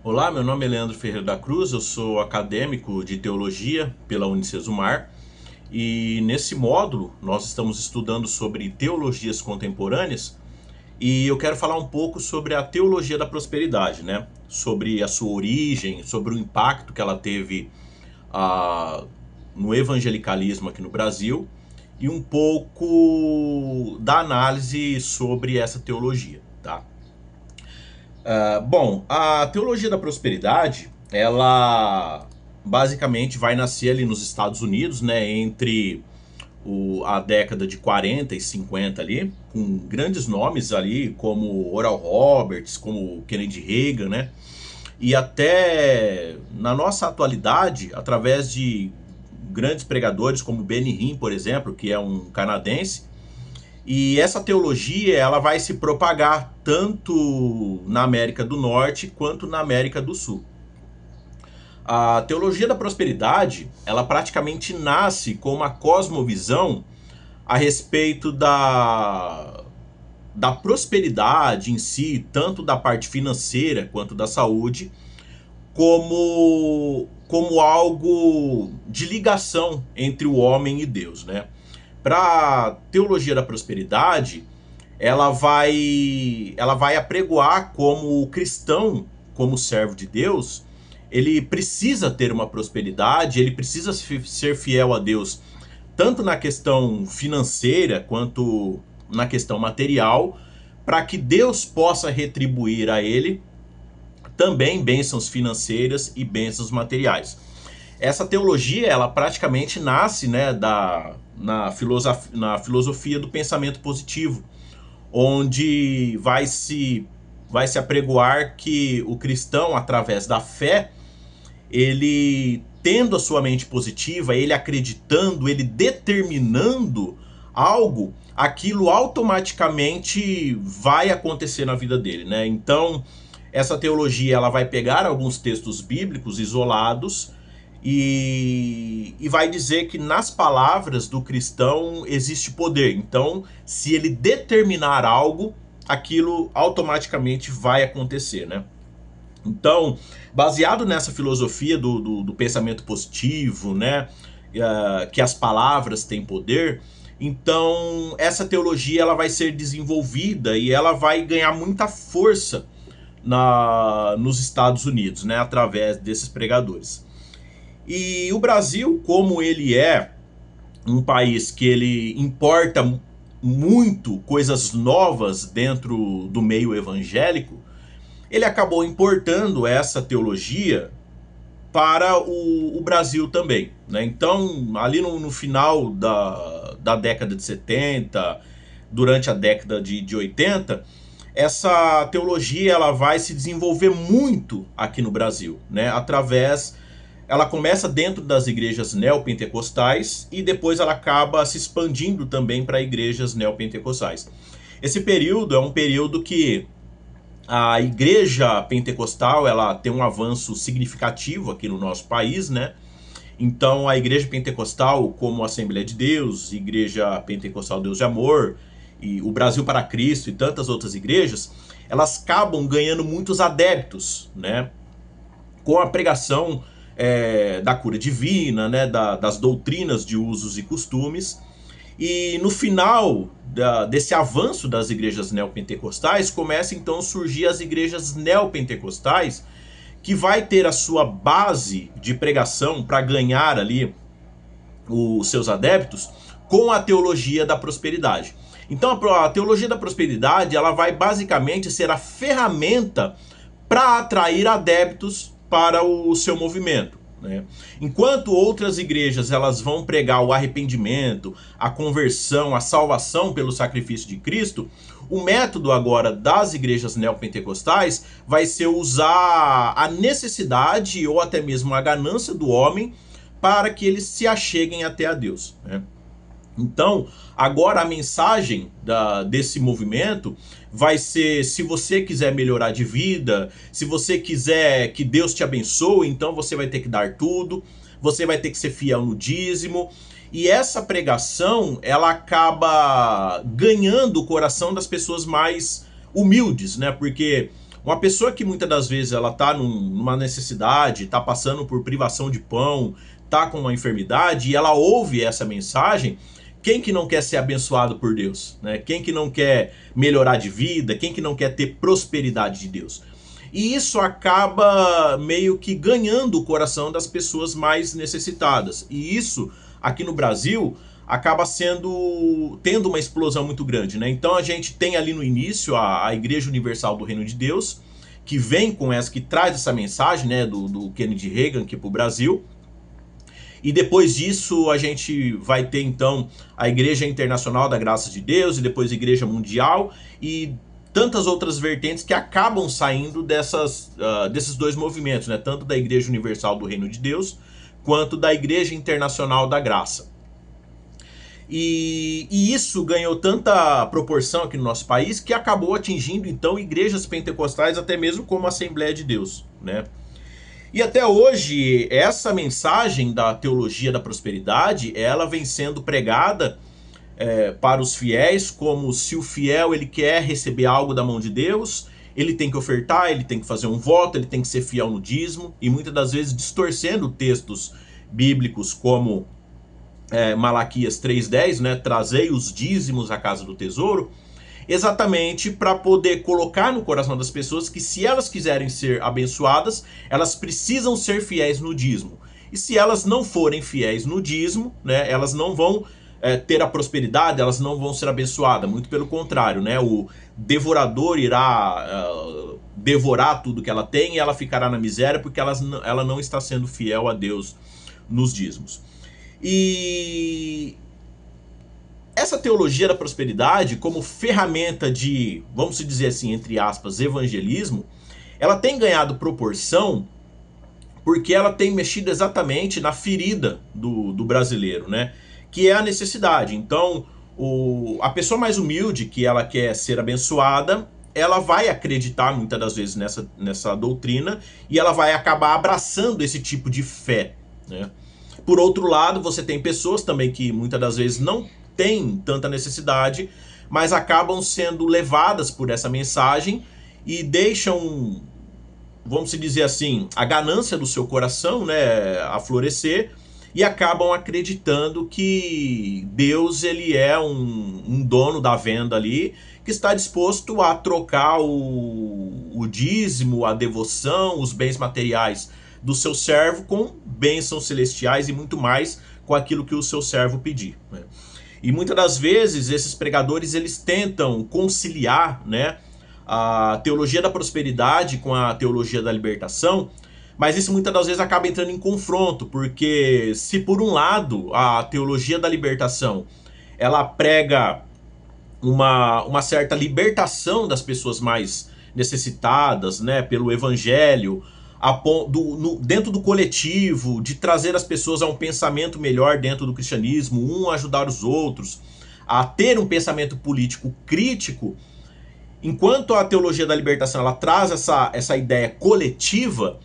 Olá, meu nome é Leandro Ferreira da Cruz, eu sou acadêmico de teologia pela Unicesumar e nesse módulo nós estamos estudando sobre teologias contemporâneas e eu quero falar um pouco sobre a teologia da prosperidade, né? Sobre a sua origem, sobre o impacto que ela teve ah, no evangelicalismo aqui no Brasil e um pouco da análise sobre essa teologia, tá? Bom, a teologia da prosperidade, ela basicamente vai nascer ali nos Estados Unidos, né, entre a década de 40 e 50 ali, com grandes nomes ali, como Oral Roberts, como Kennedy Reagan, né, e até na nossa atualidade, através de grandes pregadores como Benny Hinn, por exemplo, que é um canadense, e essa teologia ela vai se propagar tanto na América do Norte quanto na América do Sul. A teologia da prosperidade ela praticamente nasce com uma cosmovisão a respeito da prosperidade em si, tanto da parte financeira quanto da saúde, como algo de ligação entre o homem e Deus, né? Para a teologia da prosperidade, ela vai apregoar como o cristão, como servo de Deus, ele precisa ter uma prosperidade, ele precisa ser fiel a Deus, tanto na questão financeira quanto na questão material, para que Deus possa retribuir a ele também bênçãos financeiras e bênçãos materiais. Essa teologia, ela praticamente nasce, né, na filosofia do pensamento positivo, onde vai se apregoar que o cristão, através da fé, ele tendo a sua mente positiva, ele acreditando, ele determinando algo, aquilo automaticamente vai acontecer na vida dele, né? Então, essa teologia ela vai pegar alguns textos bíblicos isolados e vai dizer que nas palavras do cristão existe poder. Então, se ele determinar algo, aquilo automaticamente vai acontecer, né? Então, baseado nessa filosofia do pensamento positivo, né, que as palavras têm poder, então essa teologia ela vai ser desenvolvida e ela vai ganhar muita força nos Estados Unidos, né, através desses pregadores. E o Brasil, como ele é um país que ele importa muito coisas novas dentro do meio evangélico, ele acabou importando essa teologia para o Brasil também, né? Então, ali no final da década de 70, durante a década de 80, essa teologia ela vai se desenvolver muito aqui no Brasil, né? Ela começa dentro das igrejas neopentecostais e depois ela acaba se expandindo também para igrejas neopentecostais. Esse período é um período que a igreja pentecostal ela tem um avanço significativo aqui no nosso país, né? Então a igreja pentecostal, como a Assembleia de Deus, Igreja Pentecostal Deus de Amor, e o Brasil para Cristo e tantas outras igrejas, elas acabam ganhando muitos adeptos, né? Com a pregação da cura divina, né? Das doutrinas de usos e costumes. E no final desse avanço das igrejas neopentecostais, começa então a surgir as igrejas neopentecostais, que vai ter a sua base de pregação para ganhar ali os seus adeptos com a teologia da prosperidade. Então a teologia da prosperidade ela vai basicamente ser a ferramenta para atrair adeptos para o seu movimento, né? Enquanto outras igrejas elas vão pregar o arrependimento, a conversão, a salvação pelo sacrifício de Cristo, o método agora das igrejas neopentecostais vai ser usar a necessidade ou até mesmo a ganância do homem para que eles se acheguem até a Deus, né? Então, agora a mensagem desse movimento vai ser: se você quiser melhorar de vida, se você quiser que Deus te abençoe, então você vai ter que dar tudo, você vai ter que ser fiel no dízimo. E essa pregação, ela acaba ganhando o coração das pessoas mais humildes, né? Porque Uma pessoa que muitas das vezes ela está numa necessidade, está passando por privação de pão, está com uma enfermidade e ela ouve essa mensagem, quem que não quer ser abençoado por Deus, né? Quem que não quer melhorar de vida, quem que não quer ter prosperidade de Deus? E isso acaba meio que ganhando o coração das pessoas mais necessitadas. E isso, aqui no Brasil, acaba tendo uma explosão muito grande, né? Então a gente tem ali no início a Igreja Universal do Reino de Deus, que vem com essa, que traz essa mensagem, né, do Kennedy Reagan aqui para o Brasil. E depois disso a gente vai ter então a Igreja Internacional da Graça de Deus e depois a Igreja Mundial e tantas outras vertentes que acabam saindo desses dois movimentos, né? Tanto da Igreja Universal do Reino de Deus quanto da Igreja Internacional da Graça. E isso ganhou tanta proporção aqui no nosso país que acabou atingindo então igrejas pentecostais até mesmo como a Assembleia de Deus, né? E até hoje essa mensagem da teologia da prosperidade ela vem sendo pregada para os fiéis como se o fiel ele quer receber algo da mão de Deus, ele tem que ofertar, ele tem que fazer um voto, ele tem que ser fiel no dízimo e muitas das vezes distorcendo textos bíblicos como Malaquias 3:10, né? Trazei os dízimos à casa do tesouro, exatamente para poder colocar no coração das pessoas que se elas quiserem ser abençoadas, elas precisam ser fiéis no dízimo. E se elas não forem fiéis no dízimo, né? Elas não vão ter a prosperidade, elas não vão ser abençoadas. Muito pelo contrário, né? O devorador irá devorar tudo que ela tem e ela ficará na miséria porque ela não está sendo fiel a Deus nos dízimos. E essa teologia da prosperidade, como ferramenta de, vamos dizer assim, entre aspas, evangelismo, ela tem ganhado proporção porque ela tem mexido exatamente na ferida do brasileiro, né? Que é a necessidade. Então, a pessoa mais humilde, que ela quer ser abençoada, ela vai acreditar muitas das vezes nessa doutrina e ela vai acabar abraçando esse tipo de fé, né? Por outro lado, você tem pessoas também que muitas das vezes não têm tanta necessidade, mas acabam sendo levadas por essa mensagem e deixam, vamos dizer assim, a ganância do seu coração, né, a florescer e acabam acreditando que Deus ele é um dono da venda ali que está disposto a trocar o dízimo, a devoção, os bens materiais do seu servo com bênçãos celestiais e muito mais com aquilo que o seu servo pedir, né? E muitas das vezes esses pregadores eles tentam conciliar, né, a teologia da prosperidade com a teologia da libertação, mas isso muitas das vezes acaba entrando em confronto, porque se por um lado a teologia da libertação ela prega uma certa libertação das pessoas mais necessitadas, né, pelo evangelho, dentro do coletivo, de trazer as pessoas a um pensamento melhor dentro do cristianismo, um ajudar os outros, a ter um pensamento político crítico, enquanto a teologia da libertação ela traz essa ideia coletiva,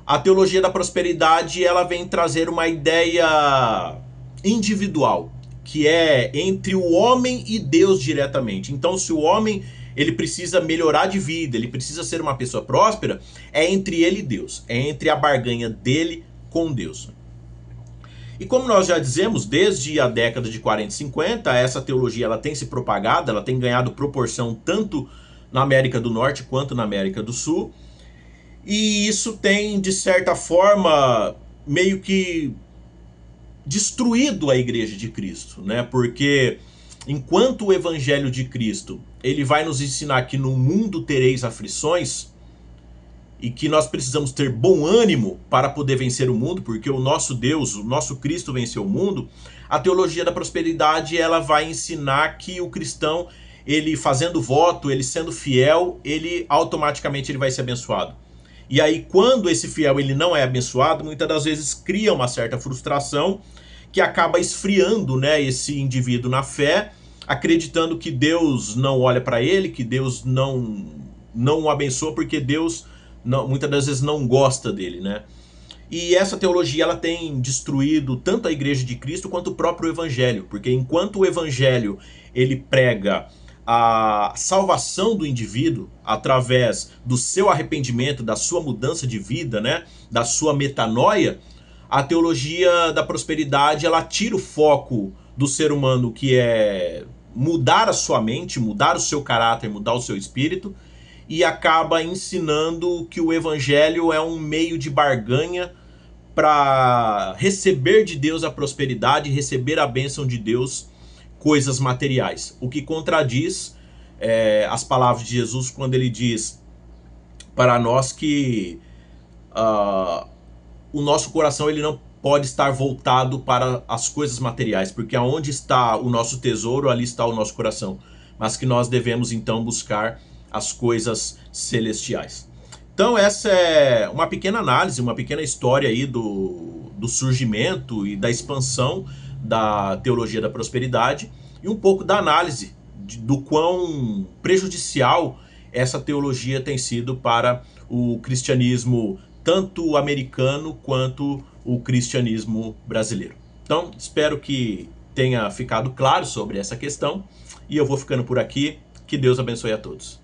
a teologia da prosperidade ela vem trazer uma ideia individual, que é entre o homem e Deus diretamente. Então, se o homem ele precisa melhorar de vida, ele precisa ser uma pessoa próspera, é entre ele e Deus, é entre a barganha dele com Deus. E como nós já dizemos, desde a década de 40 e 50, essa teologia ela tem se propagado, ela tem ganhado proporção tanto na América do Norte quanto na América do Sul, e isso tem, de certa forma, meio que destruído a Igreja de Cristo, né? Porque enquanto o Evangelho de Cristo ele vai nos ensinar que no mundo tereis aflições e que nós precisamos ter bom ânimo para poder vencer o mundo, porque o nosso Deus, o nosso Cristo venceu o mundo, a teologia da prosperidade ela vai ensinar que o cristão, ele fazendo voto, ele sendo fiel, ele automaticamente ele vai ser abençoado. E aí quando esse fiel ele não é abençoado, muitas das vezes cria uma certa frustração que acaba esfriando, né, esse indivíduo na fé, acreditando que Deus não olha para ele, que Deus não o abençoa porque Deus muitas das vezes não gosta dele, né? E essa teologia ela tem destruído tanto a Igreja de Cristo quanto o próprio Evangelho, porque enquanto o Evangelho ele prega a salvação do indivíduo através do seu arrependimento, da sua mudança de vida, né, da sua metanoia, a teologia da prosperidade, ela tira o foco do ser humano, que é mudar a sua mente, mudar o seu caráter, mudar o seu espírito, e acaba ensinando que o evangelho é um meio de barganha para receber de Deus a prosperidade, receber a bênção de Deus, coisas materiais. O que contradiz as palavras de Jesus quando ele diz para nós que o nosso coração ele não pode estar voltado para as coisas materiais, porque aonde está o nosso tesouro, ali está o nosso coração. Mas que nós devemos então buscar as coisas celestiais. Então essa é uma pequena análise, uma pequena história aí do surgimento e da expansão da teologia da prosperidade e um pouco da análise do quão prejudicial essa teologia tem sido para o cristianismo tanto americano quanto o cristianismo brasileiro. Então espero que tenha ficado claro sobre essa questão e eu vou ficando por aqui. Que Deus abençoe a todos.